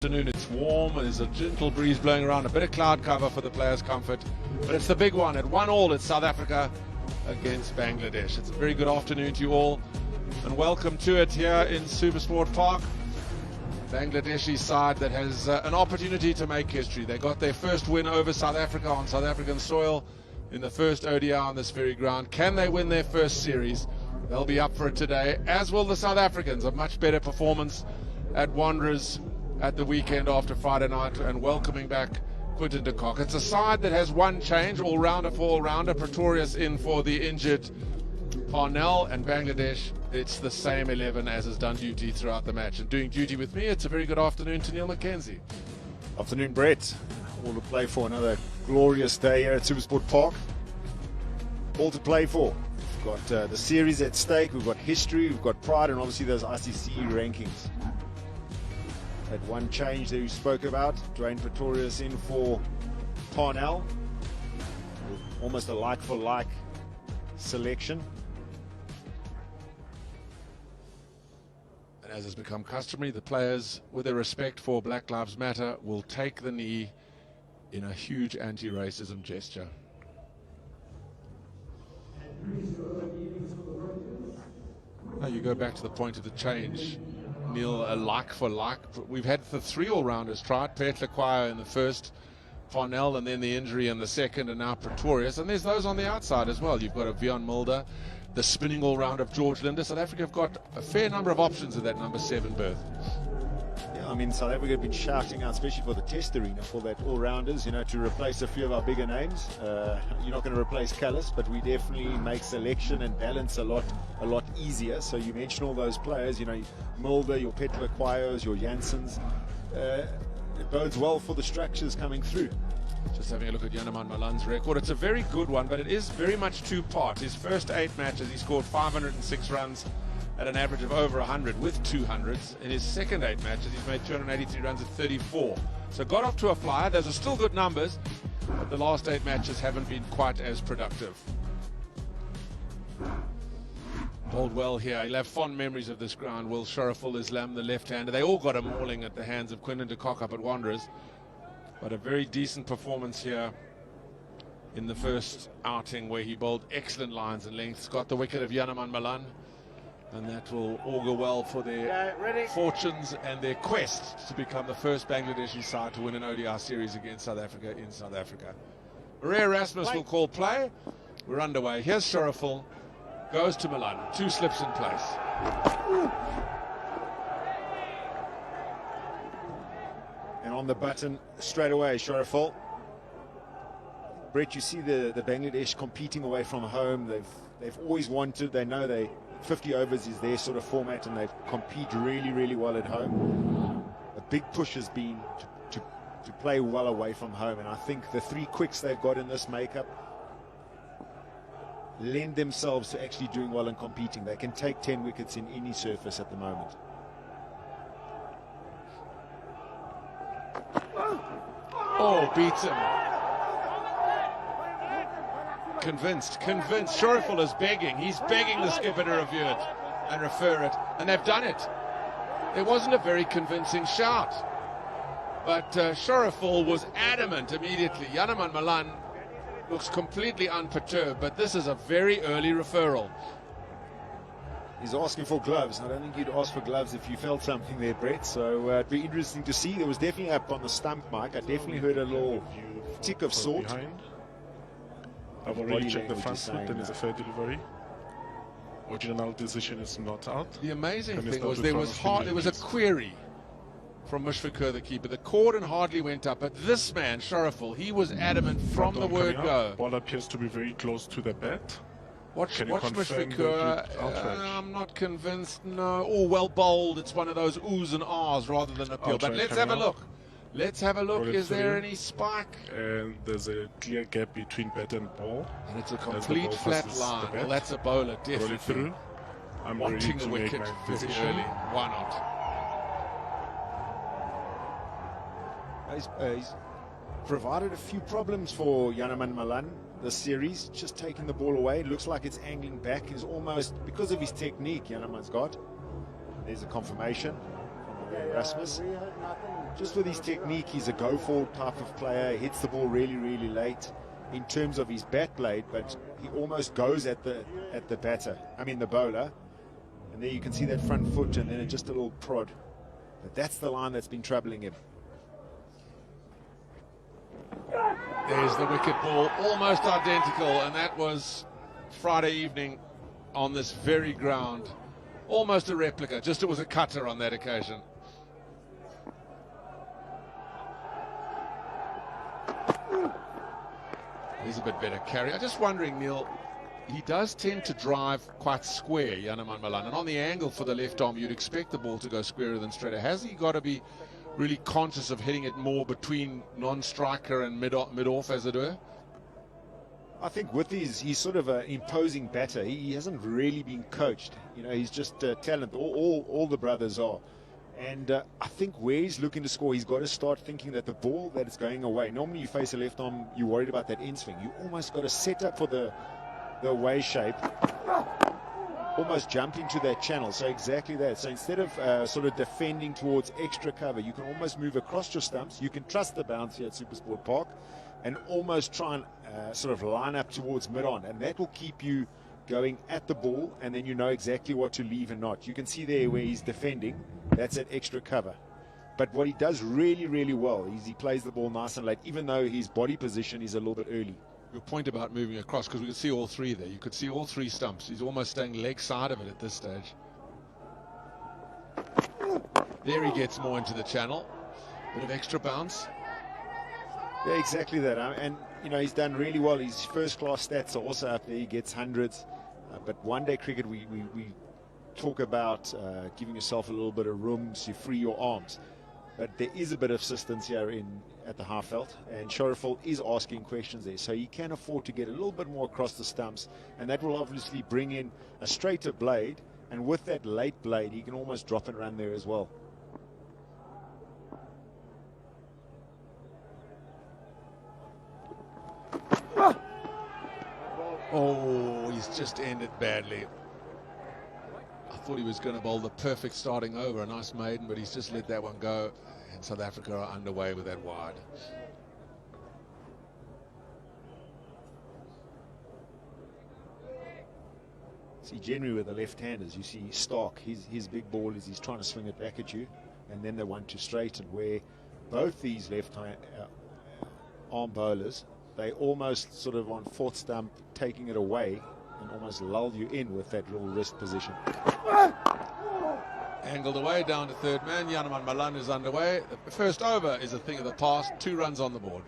Afternoon, it's warm, there's a gentle breeze blowing around, a bit of cloud cover for the players' comfort, but it's the big one. At 1-1, it's South Africa against Bangladesh. It's a very good afternoon to you all, and welcome to it here in Supersport Park. Bangladeshi side that has an opportunity to make history. They got their first win over South Africa on South African soil in the first ODI on this very ground. Can they win their first series? They'll be up for it today, as will the South Africans. A much better performance at Wanderers at the weekend after Friday night, and welcoming back Quinton de Kock. It's a side that has one change, all-rounder for all-rounder. Pretorius in for the injured Parnell, and Bangladesh, it's the same 11 as has done duty throughout the match. And doing duty with me, it's a very good afternoon to Neil McKenzie. Afternoon, Brett. All to play for, another glorious day here at Supersport Park. All to play for. We've got the series at stake, we've got history, we've got pride, and obviously those ICC rankings. That one change that we spoke about, Dwayne Pretorius in for Parnell. Almost a like-for-like selection. And as has become customary, the players, with their respect for Black Lives Matter, will take the knee in a huge anti-racism gesture. Now you go back to the point of the change, Neil, a like for like. We've had the three all-rounders try it, Petle Kwayo in the first, Parnell, and then the injury in the second, and now Pretorius. And there's those on the outside as well. You've got a Vion Mulder, the spinning all-round of George Linder. South Africa have got a fair number of options at that number 7 berth. Yeah, I mean, South Africa have been shouting out, especially for the test arena, for that all-rounders, you know, to replace a few of our bigger names. You're not going to replace Callis, but we definitely make selection and balance a lot easier. So you mentioned all those players, you know, Mulder, your Petle Kwayos, your Janssens. It bodes well for the structures coming through. Just having a look at Janneman Malan's record. It's a very good one, but it is very much two-part. His first 8 matches, he scored 506 runs at an average of over 100 with 200s. In his second 8 matches, he's made 283 runs at 34. So got off to a flyer. Those are still good numbers, but the last 8 matches haven't been quite as productive. Bowled well here. He'll have fond memories of this ground. Will Sharaful Islam, the left-hander. They all got a mauling at the hands of Quinton de Kock up at Wanderers. But a very decent performance here in the first outing, where he bowled excellent lines and lengths. Got the wicket of Janneman Malan, and that will augur well for their fortunes and their quest to become the first Bangladeshi side to win an ODI series against South Africa in South Africa. Maria Erasmus will call play. We're underway. Here's Sharaful. Goes to Malan. 2 slips in place. And on the button straight away, Sharaful. Brett, you see the Bangladesh competing away from home. They've always wanted, they know 50 overs is their sort of format, and they compete really well at home. A big push has been to play well away from home, and I think the 3 quicks they've got in this makeup lend themselves to actually doing well and competing. They can take 10 wickets in any surface at the moment. Oh, beats him. Convinced. Sharaful is begging. He's begging the skipper to review it and refer it, and they've done it. It wasn't a very convincing shout, but Sharaful was adamant immediately. Janneman Malan looks completely unperturbed, but this is a very early referral. He's asking for gloves. I don't think you'd ask for gloves if you felt something there, Brett. So it'd be interesting to see. There was definitely up on the stump, Mike. I definitely heard a little tick of salt. Behind. I've already checked the front foot, and it's a fair delivery. Original decision is not out. The amazing thing was there was a query from Mushfiqur, the keeper. The cordon hardly went up, but this man, Sharaful, he was adamant from the word go. Ball appears to be very close to the bat. Watch Mushfiqur. I'm not convinced. No. Oh, well bowled. It's one of those oohs and ahs rather than appeal. But let's have a look. Let's have a look. Is there any spike? And there's a clear gap between bat and ball. And it's a complete flat line. Well, that's a bowler, definitely. Through. I'm wanting the wicket very early. Why not? He's provided a few problems for Janneman Malan this series, just taking the ball away. It looks like it's angling back. Is almost, because of his technique Janneman's got. There's a confirmation from the Erasmus. Just with his technique, he's a go-forward type of player. He hits the ball really, really late in terms of his bat blade, but he almost goes at the the bowler. And there you can see that front foot and then just a little prod. But that's the line that's been troubling him. There's the wicket ball, almost identical, and that was Friday evening on this very ground. Almost a replica, just it was a cutter on that occasion. He's a bit better carry. I'm just wondering, Neil, he does tend to drive quite square, Yanaman Malan, and on the angle for the left arm, you'd expect the ball to go squarer than straighter. Has he got to be really conscious of hitting it more between non-striker and mid-off, as it were? I think he's sort of an imposing batter. He hasn't really been coached. You know, he's just talent. All the brothers are. And I think where he's looking to score, he's got to start thinking that the ball that is going away, normally you face a left arm, you're worried about that in swing. You almost got to set up for the away shape, almost jump into that channel. So exactly that. So instead of sort of defending towards extra cover, you can almost move across your stumps. You can trust the bounce here at Supersport Park and almost try and sort of line up towards mid-on, and that will keep you going at the ball, and then you know exactly what to leave and not. You can see there where he's defending, that's at extra cover. But what he does really, really well is he plays the ball nice and late, even though his body position is a little bit early. Your point about moving across, because we could see all three there. You could see all three stumps. He's almost staying leg side of it at this stage. There he gets more into the channel. Bit of extra bounce. Yeah, exactly that. And, you know, he's done really well. His first-class stats are also up there. He gets hundreds. But one-day cricket, we talk about giving yourself a little bit of room to free your arms. But there is a bit of assistance here at the half felt, and Shariful is asking questions there, so he can afford to get a little bit more across the stumps, and that will obviously bring in a straighter blade, and with that late blade he can almost drop and run there as well. Oh, he's just ended badly. I thought he was going to bowl the perfect starting over, a nice maiden, but he's just let that one go, and South Africa are underway with that wide. See, generally with the left-handers, you see Stark, his big ball is he's trying to swing it back at you, and then they want to straighten, where both these left-arm bowlers, they almost sort of on fourth stump taking it away and almost lull you in with that little wrist position. Angled away down to third man. Yanaman Malan is underway. The first over is a thing of the past. 2 runs on the board.